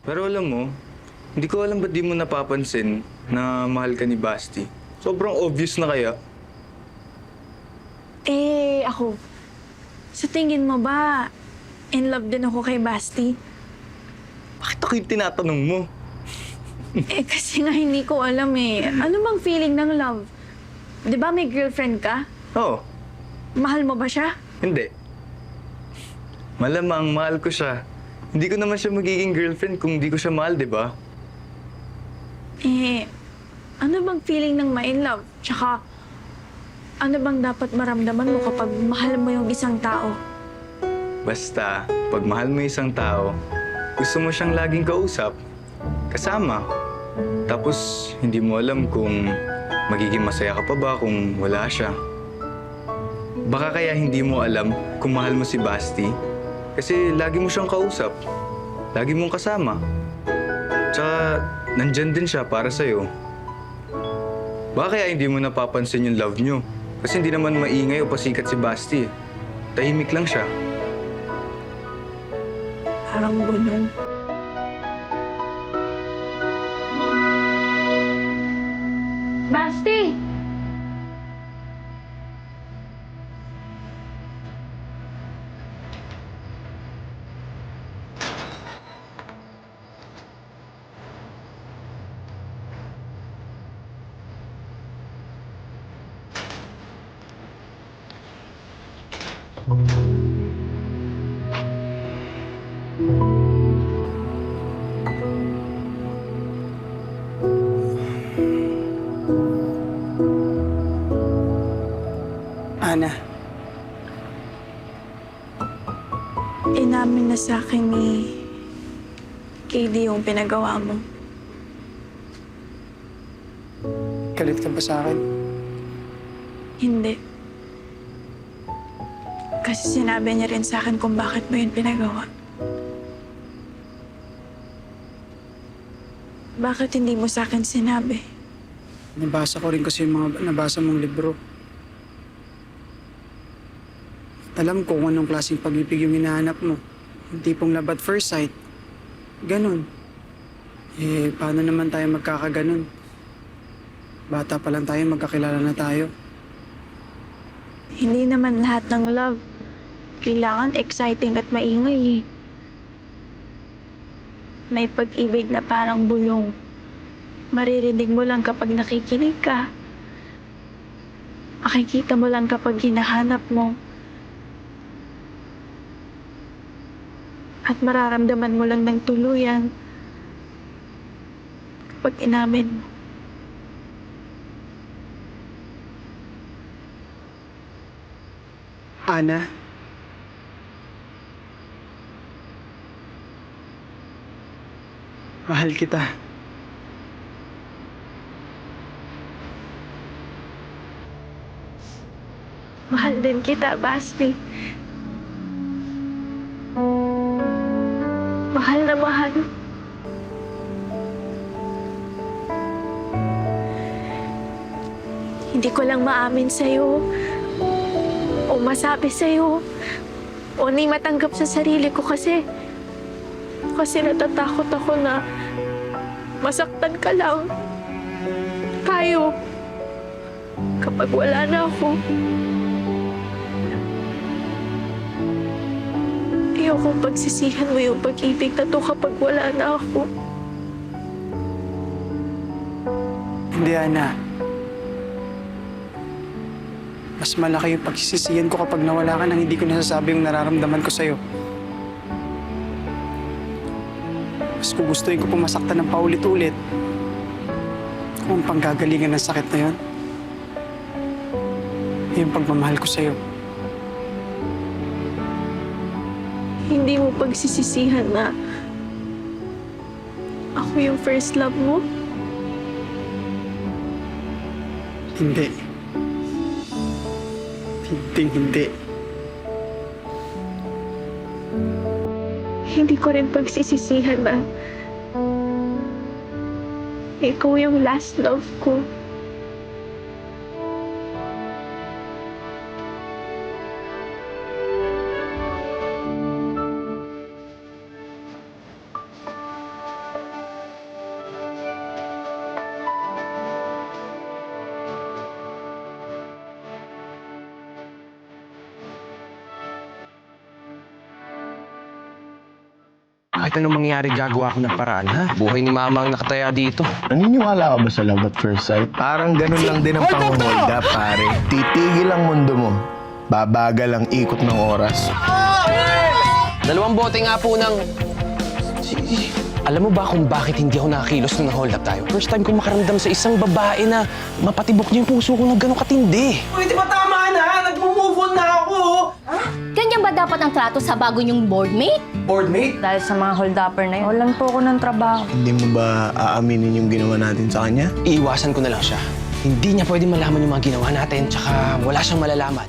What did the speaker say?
Pero alam mo, hindi ko alam ba't di mo napapansin na mahal ka ni Basti. Sobrang obvious na kaya. Ako. Sa tingin mo ba, in love din ako kay Basti? Bakit ako yung tinatanong mo? Kasi nga hindi ko alam eh. Ano bang feeling ng love? Di ba may girlfriend ka? Oo, Mahal mo ba siya? hindi. Malamang mahal ko siya. Hindi ko naman siya magiging girlfriend kung di ko siya mahal, di ba? Ano bang feeling ng ma-in love? Tsaka, ano bang dapat maramdaman mo kapag mahal mo yung isang tao? Basta, pag mahal mo isang tao, gusto mo siyang laging kausap, kasama. Tapos, hindi mo alam kung magiging masaya ka pa ba kung wala siya. Baka kaya hindi mo alam kung mahal mo si Basti kasi lagi mo siyang kausap, lagi mong kasama. Tsaka, nandyan din siya para sa'yo. Baka kaya hindi mo napapansin yung love nyo kasi hindi naman maingay o pasikat si Basti. Tahimik lang siya. Parang bunong. Basti! Ana, Inamin na sa akin ni KD yung pinagawa mo. galit ka ba sa akin? Hindi. Kasi sinabi niya rin sa akin kung bakit mo yun pinagawa. Bakit hindi mo sa akin sinabi? Nabasa ko rin kasi yung mga nabasa mong libro. Alam ko kung anong klaseng pag-ibig yung hinahanap mo. Yung tipong love at first sight. Ganon. Paano naman tayo magkakaganon? Bata pa lang tayo, magkakilala na tayo. Hindi naman lahat ng love kailangan exciting at maingay eh. May pag-ibig na parang bulong. Maririnig mo lang kapag nakikinig ka. Makikita mo lang kapag hinahanap mo. At mararamdaman mo lang ng tuluyan kapag inamin mo. Ana, mahal kita. Mahal din kita, Basti. Mahal na mahal. Hindi ko lang maamin sa'yo o masabi sa'yo o ni matanggap sa sarili ko kasi natatakot ako na masaktan ka lang. Tayo. Kapag wala na ako. Ayokong pagsisihan mo yung pag-ibig na to kapag wala na ako. Hindi, Ana. Mas malaki yung pagsisisihan ko kapag nawala ka nang hindi ko nasasabi yung nararamdaman ko sa'yo. Mas gugustuhin ko pumasaktan ng paulit-ulit. Kung panggagalingan ng sakit na yun, yung pagmamahal ko sa'yo. Hindi mo pagsisisihan na ako yung first love mo? Hindi. Hindi. Hindi ko rin pagsisisihan na ikaw yung last love ko. Kahit anong mangyari, gagawa ko ng paraan, ha? Buhay ni mama ang nakataya dito. Naniniwala ka ba sa love at first sight? Parang ganun lang din ang pang-hold up, pare. Titigil ang mundo mo. Babagal ang ikot ng oras. 2 bote nga po ng... Alam mo ba kung bakit hindi ako nakakilos nung na-hold up tayo? First time ko makaramdam sa isang babae na mapatibok niya yung puso ko na gano'ng katindi. Pwede ba tama na? Nag-move on na ako! Ganyan ba dapat ang trato sa bago niyong boardmate? Boardmate? Dahil sa mga hold-upper na yun, walang po ako ng trabaho. Hindi mo ba aaminin yung ginawa natin sa kanya? Iiwasan ko na lang siya. Hindi niya pwede malaman yung mga ginawa natin, tsaka wala siyang malalaman.